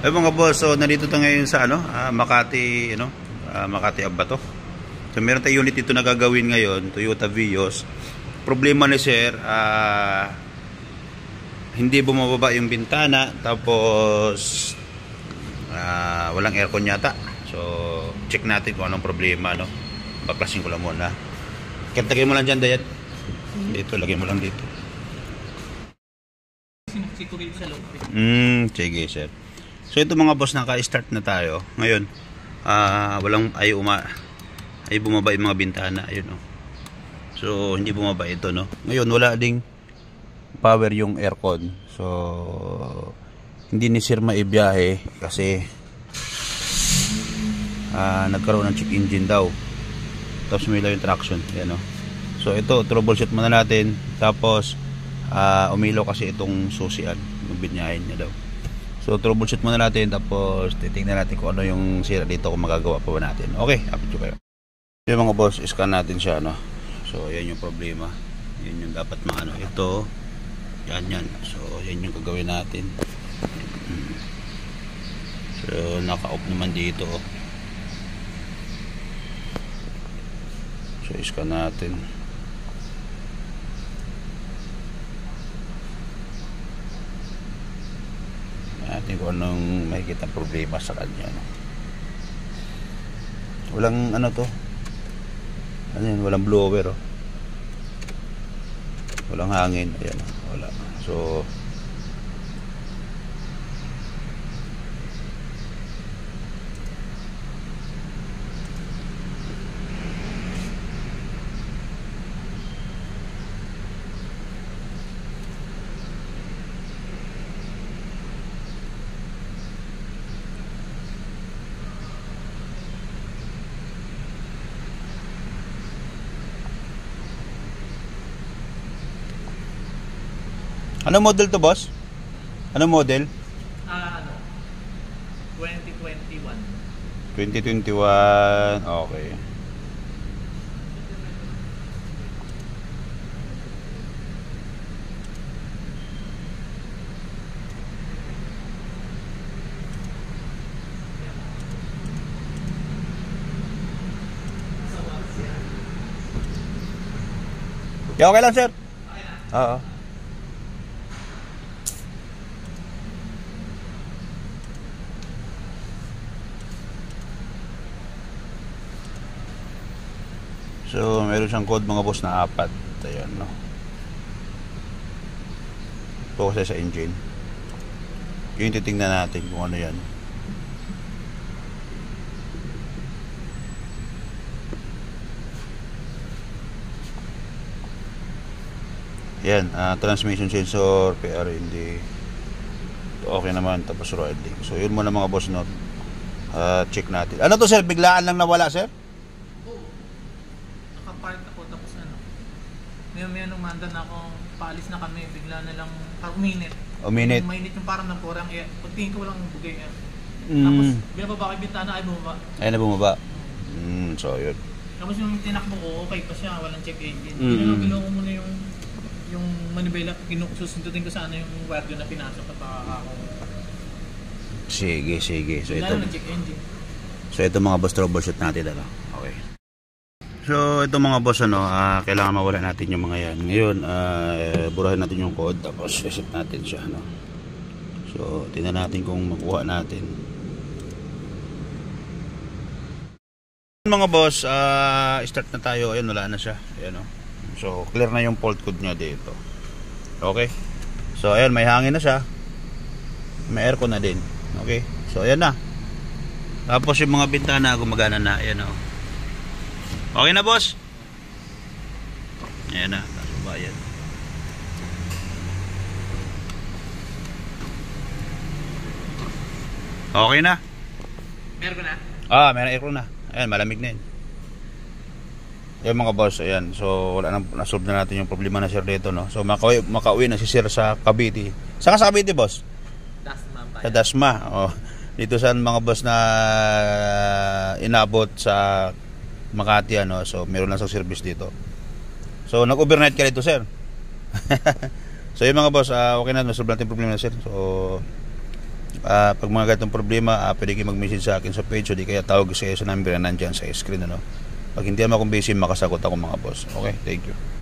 Ay mga boss, so nandito tayo ngayon sa Makati, Makati Abato. So meron tayong unit dito na gagawin ngayon, Toyota Vios. Problema ni sir, hindi bumababa yung bintana, tapos walang aircon yata. So check natin kung anong problema, no. Baklasin ko lang muna. Lagay mo lang dyan, Dayat. Dito, lagay mo lang dito. Sige sir. So ito mga boss, naka-start na tayo. Ngayon, ay bumaba yung mga bintana, ayun oh. So hindi bumaba ito, no. Ngayon wala ding power yung aircon. So hindi ni sir maibiyahe kasi nagkaroon ng check engine daw. Tapos may yung traction, ayan oh. So ito, troubleshoot muna natin. Tapos umilaw kasi itong susian, yung binyahin niya daw. So troubleshoot muna natin, tapos titingnan natin kung ano yung sira dito, kung magagawa pa ba natin. Okay, update ko kayo. Yung mga boss, scan natin siya, no. So yan yung problema. Yan yung dapat maano. Ito, yan. So yan yung gagawin natin. So naka-off naman dito. So scan natin. Natin kung anong makikita problema sa kanya, no? Walang to, walang blower, oh. Walang hangin, ayan, wala. So ano model to, boss? Ano model? 2021. 2021, okay. Yeah, okay lang, sir. Oo. So, meron siyang code mga boss na 4. Ayan, no. Focus sa engine. Yung titingnan natin kung ano yan. Ayan, transmission sensor, PRND. Okay naman, tapos riding. So, yun muna mga boss, no. Check natin. Ano to, sir? Biglaan lang nawala, sir? Park ako, tapos may manda na akong paalis na kami, bigla na lang uminit. Mainit yung parang nagkurang, pagtingin ko walang bugay yan. Tapos binababa ko yung bintana, ay bumaba. Ay na bumaba. So yun. Tapos yung tinakbo ko, okay pa siya, walang check engine. Ginawa ko muna yung manibela, susundutin ko sana yung wire na pinasok at ako. Sige. So ito, check engine. So ito mga boss, troubleshoot natin, okay. So ito mga boss, kailangan mawala natin yung mga yan. Ngayon, burahin natin yung code, tapos reset natin siya, no. So tingnan natin kung makuha natin. Mga boss, start na tayo. Ayun, wala na siya. Ayan, no. So clear na yung fault code niya dito. Okay. So ayun, may hangin na siya. May aircon na din. Okay. So ayan na. Tapos yung mga bintana gumagana na. Ayan, no. Okay na, boss? Ayan na, bayan. Okay na. Meron ko na? Meron aircon na. Ayan, malamig na yun. Ayan mga boss, ayan. So, wala na, nasolve na natin yung problema na sir dito, no? So, makauwi na si sir sa Cavite. Saan ka sa Cavite, boss? Dasma. Sa Dasma, oh. Dito saan mga boss na inabot sa Makati, so meron lang sa service dito. So nag-overnight ka dito, sir. So yung mga boss, okay na, nasolve natin yung problema na sir. So Pag mga ganitong problema, pwede kayo mag-message sa akin sa page o di kaya tawag sa number na nandyan sa screen, ano. Pag hindi ako busy, makasagot ako mga boss. Okay, thank you.